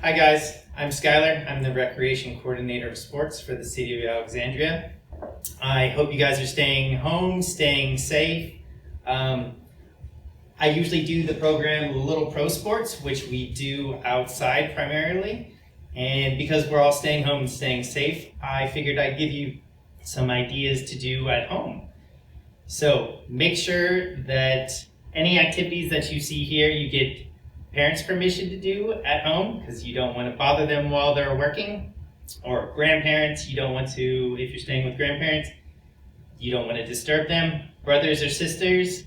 Hi guys, I'm Skylar. I'm the Recreation Coordinator of Sports for the City of Alexandria. I hope you guys are staying home, staying safe. I usually do the program Little Pro Sports, which we do outside primarily. And because we're all staying home and staying safe, I figured I'd give you some ideas to do at home. So make sure that any activities that you see here, you get parents' permission to do at home because you don't want to bother them while they're working. Or grandparents, you don't want to, if you're staying with grandparents, you don't want to disturb them. Brothers or sisters,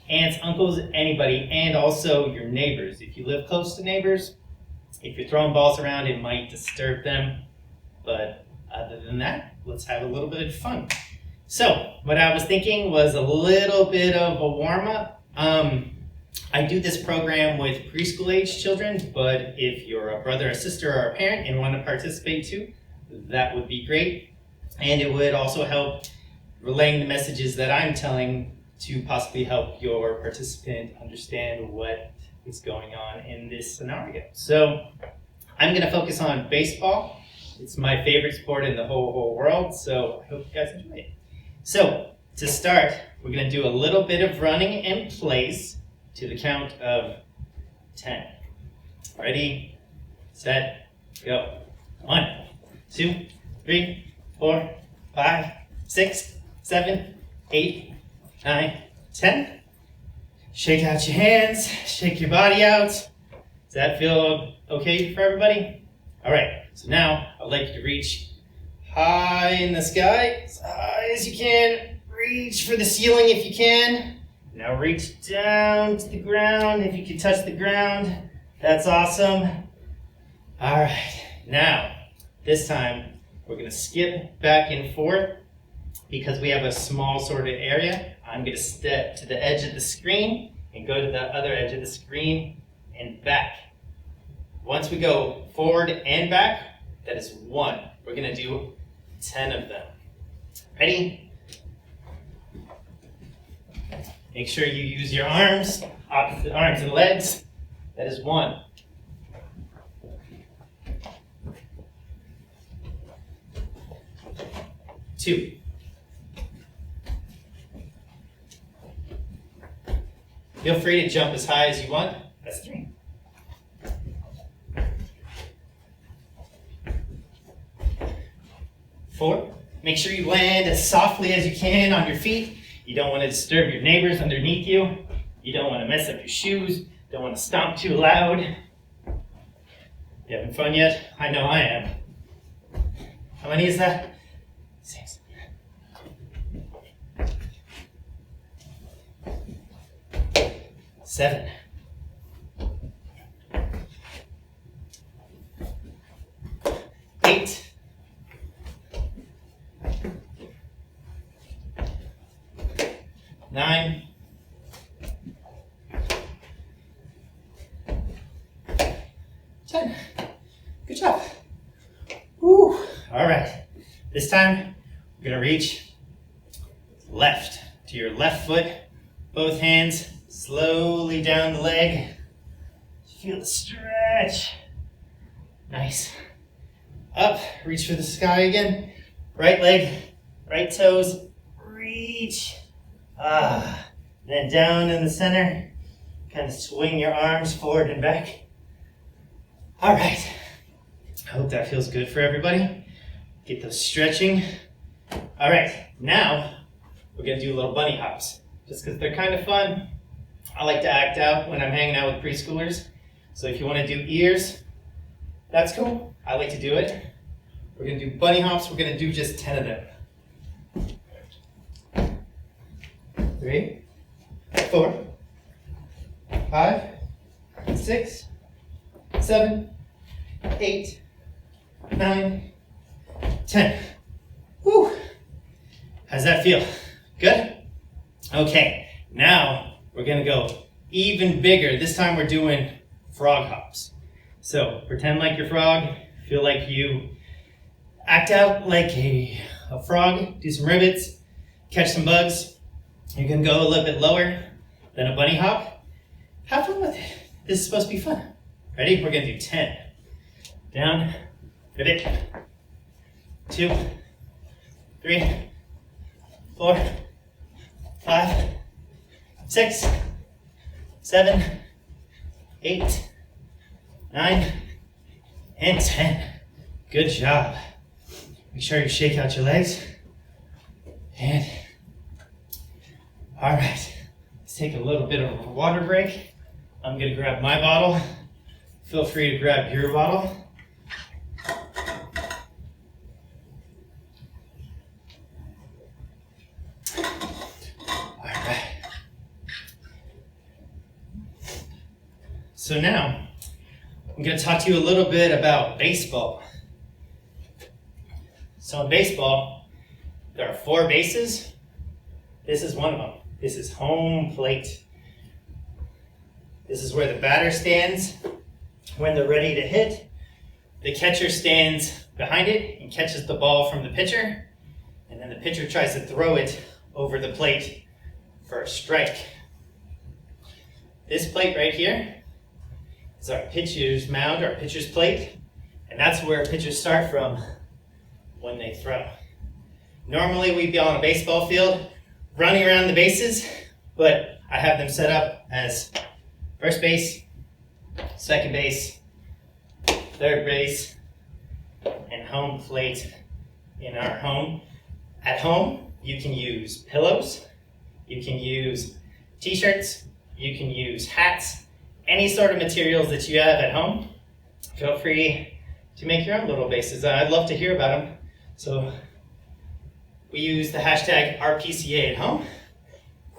aunts, uncles, anybody, and also your neighbors. If you live close to neighbors, if you're throwing balls around, it might disturb them. But other than that, let's have a little bit of fun. So what I was thinking was a little bit of a warm-up. I do this program with preschool age children, but if you're a brother, a sister, or a parent and want to participate too, that would be great. And it would also help relaying the messages that I'm telling to possibly help your participant understand what is going on in this scenario. So I'm going to focus on baseball. It's my favorite sport in the whole world, so I hope you guys enjoy it. So to start, we're going to do a little bit of running in place to the count of 10. Ready, set, go. 1, 2, 3, 4, 5, 6, 7, 8, 9, 10. Shake out your hands, shake your body out. Does that feel okay for everybody? All right, so now I'd like you to reach high in the sky, as high as you can. Reach for the ceiling if you can. Now reach down to the ground. If you can touch the ground, that's awesome. All right, now this time we're gonna skip back and forth because we have a small sort of area. I'm gonna step to the edge of the screen and go to the other edge of the screen and back. Once we go forward and back, that is 1. We're gonna do 10 of them. Ready? Make sure you use your arms, opposite arms and legs. That is 1. 2. 'Feel free to jump as high as you want. That's 3. 4. Make sure you land as softly as you can on your feet. You don't want to disturb your neighbors underneath you. You don't want to mess up your shoes. Don't want to stomp too loud. You having fun yet? I know I am. How many is that? 6. 7. 8. 9. 10. Good job. Woo. All right. This time, we're going to reach left to your left foot. Both hands slowly down the leg. Feel the stretch. Nice. Up. Reach for the sky again. Right leg, right toes. Reach. Then down in the center, kind of swing your arms forward and back. All right, I hope that feels good for everybody. Get those stretching. All right, now we're gonna do little bunny hops, just because they're kind of fun. I like to act out when I'm hanging out with preschoolers. So if you wanna do ears, that's cool. I like to do it. We're gonna do bunny hops. We're gonna do just 10 of them. 3, 4, 5, 6, 7, 8, 9, 10. Woo! How's that feel? Good? Okay, now we're gonna go even bigger. This time we're doing frog hops. So pretend like you're a frog, feel like you act out like a frog, do some rivets, catch some bugs. You're gonna go a little bit lower than a bunny hop. Have fun with it. This is supposed to be fun. Ready? We're gonna do 10. down, pivot, 2, 3, 4, 5, 6, 7, 8, 9, and 10. Good job. Make sure you shake out your legs. And, all right, let's take a little bit of a water break. I'm gonna grab my bottle. Feel free to grab your bottle. All right. So now, I'm going to talk to you a little bit about baseball. So in baseball, there are 4 bases. This is one of them. This is home plate. This is where the batter stands when they're ready to hit. The catcher stands behind it and catches the ball from the pitcher. And then the pitcher tries to throw it over the plate for a strike. This plate right here is our pitcher's mound, our pitcher's plate, and that's where pitchers start from when they throw. Normally we'd be on a baseball field running around the bases, but I have them set up as first base, second base, third base, and home plate in our home. At home, you can use pillows, you can use t-shirts, you can use hats, any sort of materials that you have at home. Feel free to make your own little bases. I'd love to hear about them. So we use the hashtag RPCA at home.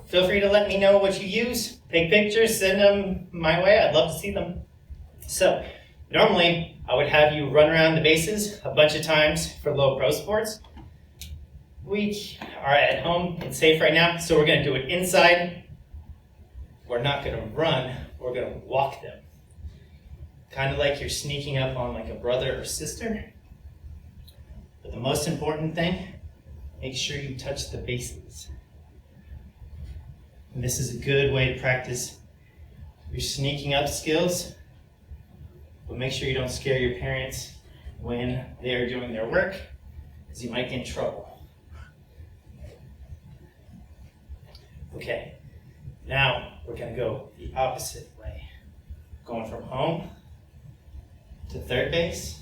Feel free to let me know what you use. Take pictures, send them my way. I'd love to see them. So normally I would have you run around the bases a bunch of times for low pro sports. We are at home and safe right now, so we're going to do it inside. We're not going to run. We're going to walk them. Kind of like you're sneaking up on like a brother or sister. But the most important thing, make sure you touch the bases. And this is a good way to practice your sneaking up skills. But make sure you don't scare your parents when they are doing their work, because you might get in trouble. Okay, now we're going to go the opposite way. Going from home to third base,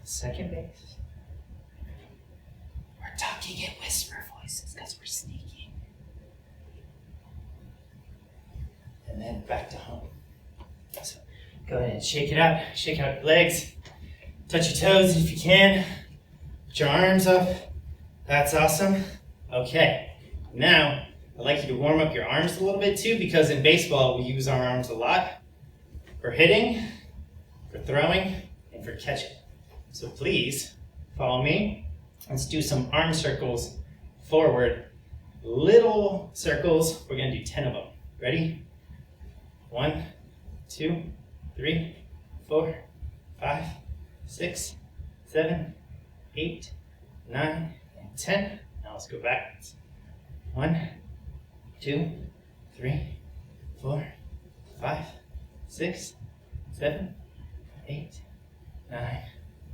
second base. We're talking in whisper voices because we're sneaking. And then back to home. So go ahead and shake it out. Shake out your legs. Touch your toes if you can. Put your arms up. That's awesome. Okay, now I'd like you to warm up your arms a little bit too, because in baseball we use our arms a lot for hitting, for throwing, and for catching. So please follow me. Let's do some arm circles forward. Little circles. We're going to do 10 of them. Ready? 1, 2, 3, 4, 5, 6, 7, 8, 9, and 10. Now let's go backwards. 1, 2, 3, 4, 5, 6, 7, 8, 9,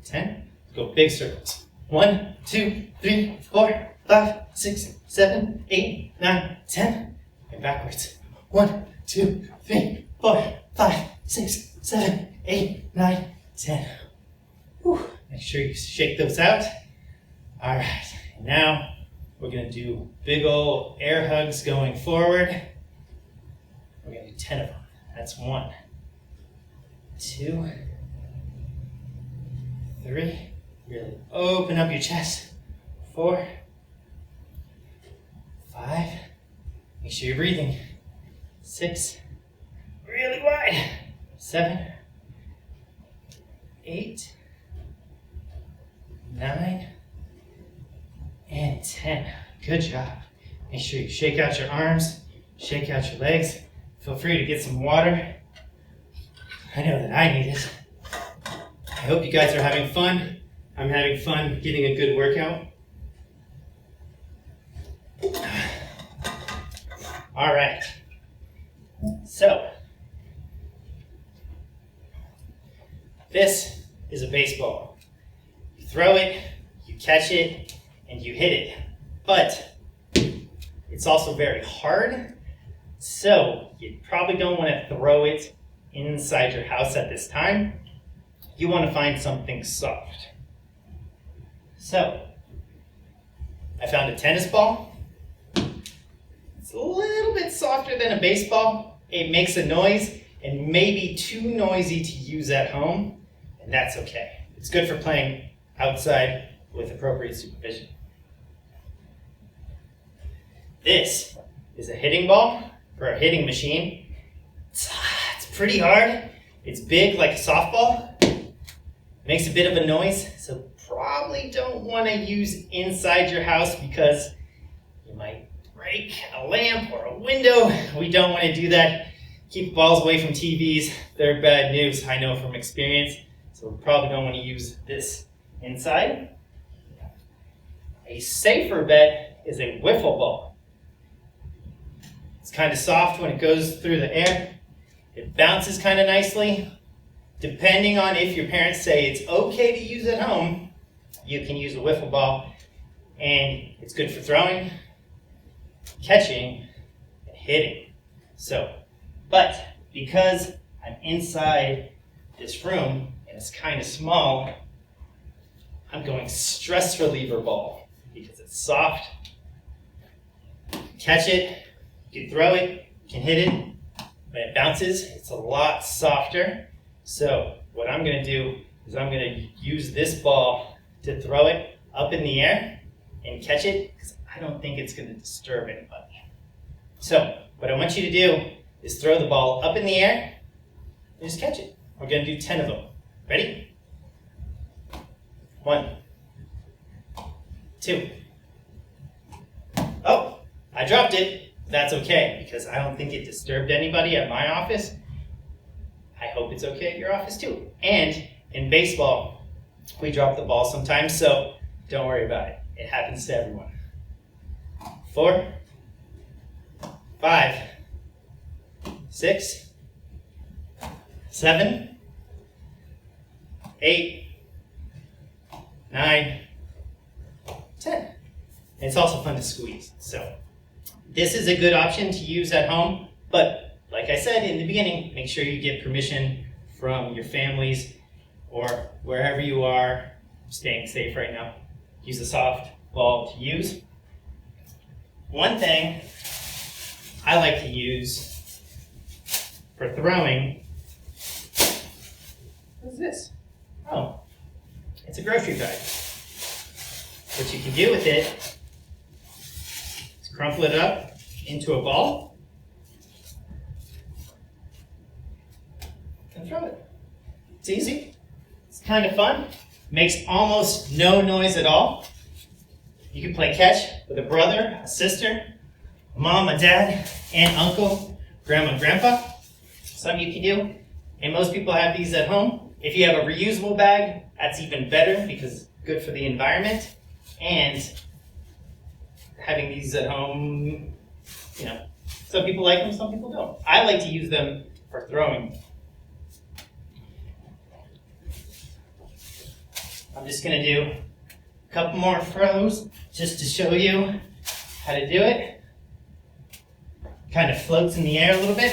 10. Let's go big circles. 1, 2, 3, 4, 5, 6, 7, 8, 9, 10. And backwards. 1, 2, 3, 4, 5, 6, 7, 8, 9, 10. Whew. Make sure you shake those out. All right. And now we're going to do big old air hugs going forward. We're going to do 10 of them. That's 1, 2, 3. Really open up your chest. 4, 5. Make sure you're breathing. 6. Really wide. 7, 8, 9, and 10. Good job. Make sure you shake out your arms, shake out your legs. Feel free to get some water. I know that I need it. I hope you guys are having fun. I'm having fun getting a good workout. All right. So, This is a baseball. You throw it, you catch it, and you hit it. But it's also very hard, so you probably don't want to throw it inside your house at this time. You want to find something soft. So, I found a tennis ball. It's a little bit softer than a baseball. It makes a noise and maybe too noisy to use at home, and that's okay. It's good for playing outside with appropriate supervision. This is a hitting ball for a hitting machine. It's pretty hard. It's big like a softball. Makes a bit of a noise, so probably don't want to use inside your house because you might break a lamp or a window. We don't want to do that. Keep balls away from TVs. They're bad news, I know from experience. So we probably don't want to use this inside. A safer bet is a wiffle ball. It's kind of soft when it goes through the air. It bounces kind of nicely. Depending on if your parents say it's okay to use at home, you can use a wiffle ball, and it's good for throwing, catching, and hitting. So, but because I'm inside this room and it's kind of small, I'm going stress reliever ball because it's soft. Catch it, you can throw it, you can hit it. When it bounces, it's a lot softer. So what I'm going to do is I'm going to use this ball to throw it up in the air and catch it because I don't think it's going to disturb anybody. So what I want you to do is throw the ball up in the air and just catch it. We're going to do 10 of them. Ready? 1, 2. Oh, I dropped it. That's okay because I don't think it disturbed anybody at my office. I hope it's okay at your office too. And in baseball, we drop the ball sometimes, so don't worry about it. It happens to everyone. 4, 5, 6, 7, 8, 9, 10. And it's also fun to squeeze. So this is a good option to use at home, but like I said in the beginning, make sure you get permission from your families or wherever you are staying safe right now. Use a soft ball to use. One thing I like to use for throwing is this. Oh, it's a grocery bag. What you can do with it is crumple it up into a ball and throw it. It's easy. It's kind of fun. Makes almost no noise at all. You can play catch with a brother, a sister, a mom, a dad, aunt, uncle, grandma, grandpa. Something you can do. And most people have these at home. If you have a reusable bag, that's even better because it's good for the environment. And having these at home, you know, some people like them, some people don't. I like to use them for throwing. I'm just going to do a couple more throws just to show you how to do it. Kind of floats in the air a little bit.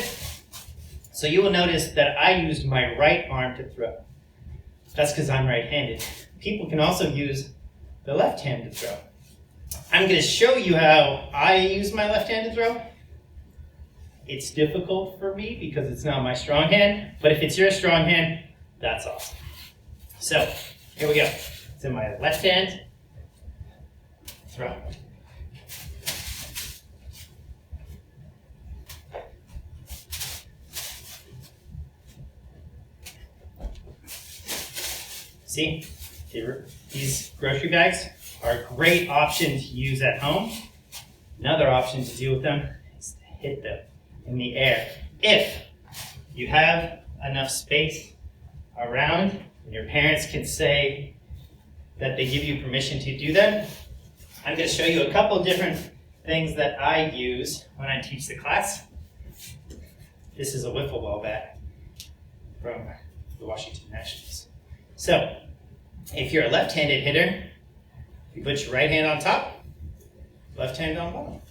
So you will notice that I used my right arm to throw. That's because I'm right-handed. People can also use the left hand to throw. I'm going to show you how I use my left hand to throw. It's difficult for me because it's not my strong hand, but if it's your strong hand, that's awesome. So, here we go. It's in my left hand. Throw. See, these grocery bags are a great option to use at home. Another option to do with them is to hit them in the air. If you have enough space around, and your parents can say that they give you permission to do that, I'm going to show you a couple different things that I use when I teach the class. This is a wiffle ball bat from the Washington Nationals. So, if you're a left-handed hitter, you put your right hand on top, left hand on bottom.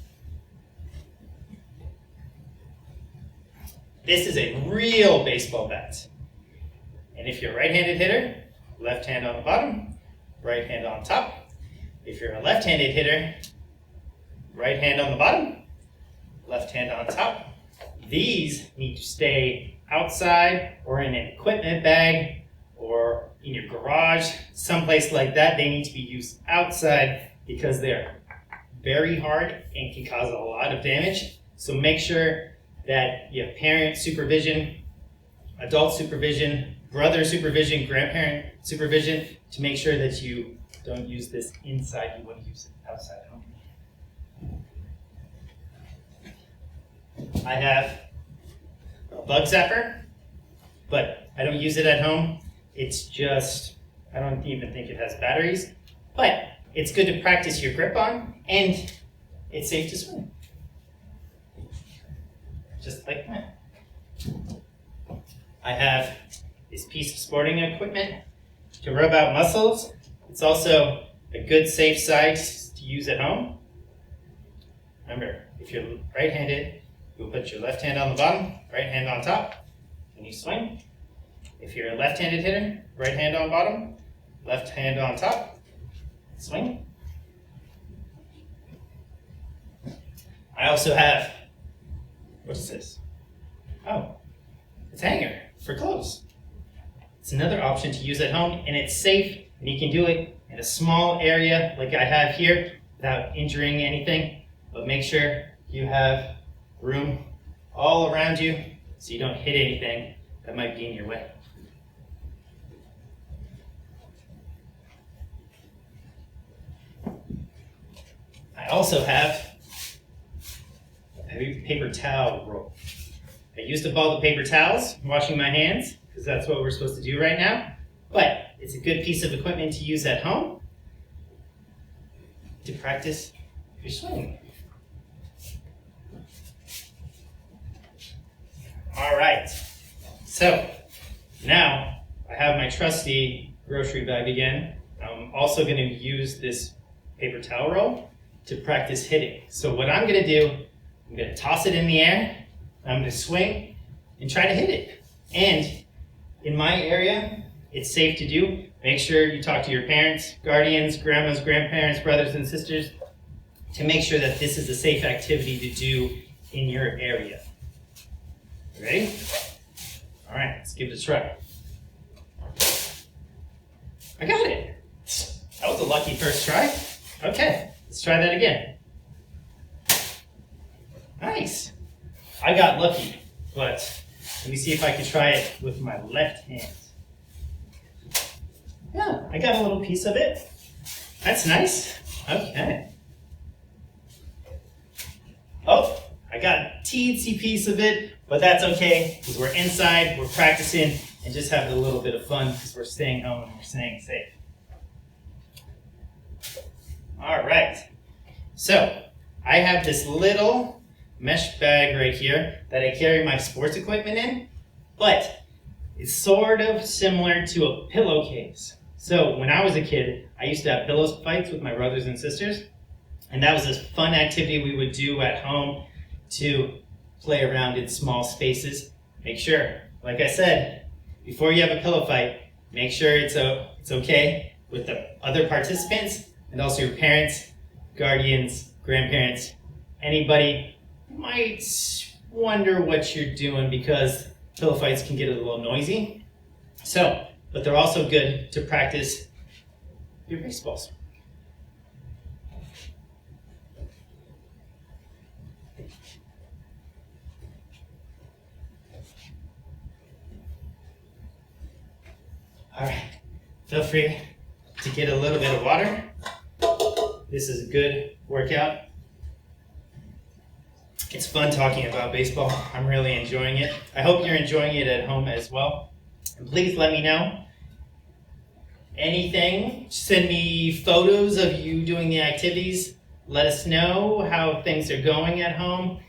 This is a real baseball bat. And if you're a right-handed hitter, left hand on the bottom, right hand on top. If you're a left-handed hitter, right hand on the bottom, left hand on top. These need to stay outside or in an equipment bag or in your garage, someplace like that. They need to be used outside because they're very hard and can cause a lot of damage. So make sure that you have parent supervision, adult supervision, brother supervision, grandparent supervision to make sure that you don't use this inside. You want to use it outside home. I have a bug zapper, but I don't use it at home. It's just, I don't even think it has batteries, but it's good to practice your grip on, and it's safe to swim. Just like that. I have this piece of sporting equipment to rub out muscles. It's also a good safe size to use at home. Remember, if you're right-handed, you'll put your left hand on the bottom, right hand on top, and you swing. If you're a left-handed hitter, right hand on bottom, left hand on top, swing. I also have, what is this? Oh, it's a hanger for clothes. It's another option to use at home, and it's safe, and you can do it in a small area like I have here without injuring anything, but make sure you have room all around you so you don't hit anything that might be in your way. I also have a paper towel roll. I used up all the paper towels washing my hands because that's what we're supposed to do right now, but it's a good piece of equipment to use at home to practice your swing. All right, so now I have my trusty grocery bag again. I'm also going to use this paper towel roll to practice hitting. So what I'm going to do, I'm going to toss it in the air, I'm going to swing and try to hit it. And in my area, it's safe to do. Make sure you talk to your parents, guardians, grandmas, grandparents, brothers and sisters to make sure that this is a safe activity to do in your area. Ready? All right, let's give it a try. I got it. That was a lucky first try. Okay, let's try that again. Nice. I got lucky, but let me see if I can try it with my left hand. Yeah, I got a little piece of it. That's nice. Okay. Oh, I got a teensy piece of it, but that's okay because we're inside, we're practicing, and just having a little bit of fun because we're staying home and we're staying safe. All right. So I have this little mesh bag right here that I carry my sports equipment in, but it's sort of similar to a pillowcase. So when I was a kid, I used to have pillow fights with my brothers and sisters, and that was a fun activity we would do at home to play around in small spaces. Make sure, like I said, before you have a pillow fight, make sure it's okay with the other participants and also your parents, guardians, grandparents, anybody might wonder what you're doing because pillow fights can get a little noisy. So, but they're also good to practice your baseballs. All right, feel free to get a little bit of water. This is a good workout. It's fun talking about baseball. I'm really enjoying it. I hope you're enjoying it at home as well. And please let me know anything. Send me photos of you doing the activities. Let us know how things are going at home.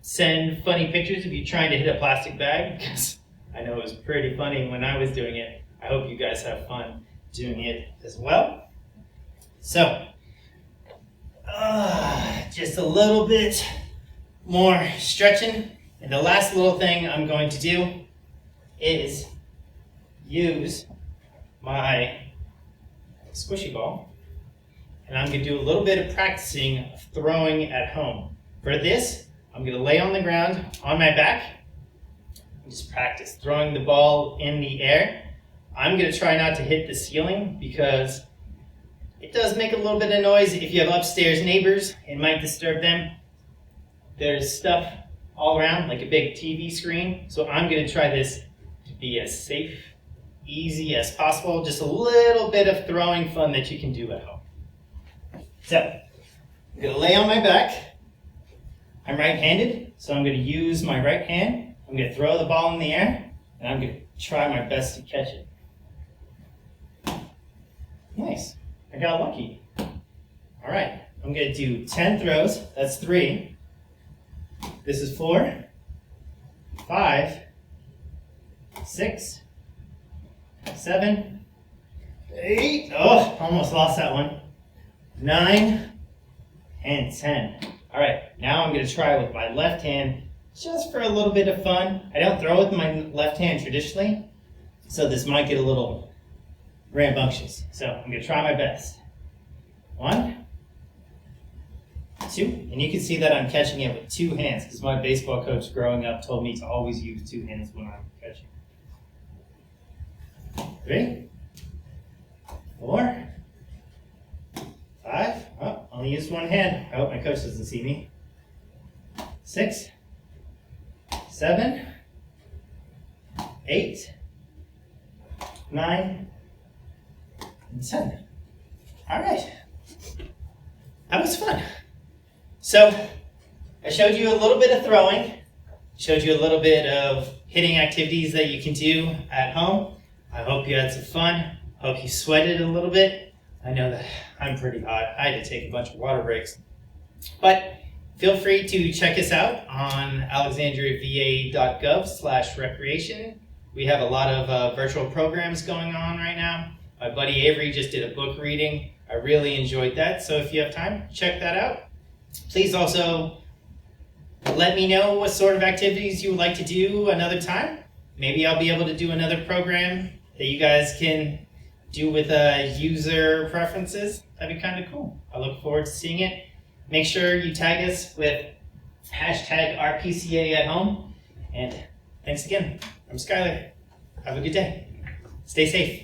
Send funny pictures of you trying to hit a plastic bag because I know it was pretty funny when I was doing it. I hope you guys have fun doing it as well. So, just a little bit more stretching. And the last little thing I'm going to do is use my squishy ball. And I'm going to do a little bit of practicing of throwing at home. For this, I'm going to lay on the ground on my back and just practice throwing the ball in the air. I'm going to try not to hit the ceiling because it does make a little bit of noise. If you have upstairs neighbors, it might disturb them. There's stuff all around, like a big TV screen. So I'm going to try this to be as safe, easy as possible. Just a little bit of throwing fun that you can do at home. So, I'm going to lay on my back. I'm right-handed, so I'm going to use my right hand. I'm going to throw the ball in the air, and I'm going to try my best to catch it. Nice. I got lucky. All right. I'm going to do 10 throws. That's 3. This is 4, 5, 6, 7, 8. Oh, almost lost that one. 9, and 10. All right. Now I'm going to try with my left hand just for a little bit of fun. I don't throw with my left hand traditionally, so this might get a little rambunctious. So I'm going to try my best. 1, 2, and you can see that I'm catching it with 2 hands because my baseball coach growing up told me to always use 2 hands when I'm catching. 3, 4, 5. Oh, only used 1 hand. I hope my coach doesn't see me. 6, 7, 8, 9, and 10. All right. That was fun. So, I showed you a little bit of throwing, showed you a little bit of hitting activities that you can do at home. I hope you had some fun. Hope you sweated a little bit. I know that I'm pretty hot. I had to take a bunch of water breaks. But feel free to check us out on alexandriava.gov/recreation. We have a lot of virtual programs going on right now. My buddy Avery just did a book reading. I really enjoyed that. So if you have time, check that out. Please also let me know what sort of activities you would like to do another time. Maybe I'll be able to do another program that you guys can do with user preferences. That'd be kind of cool. I look forward to seeing it. Make sure you tag us with #RPCA at home. And thanks again. I'm Skylar. Have a good day. Stay safe.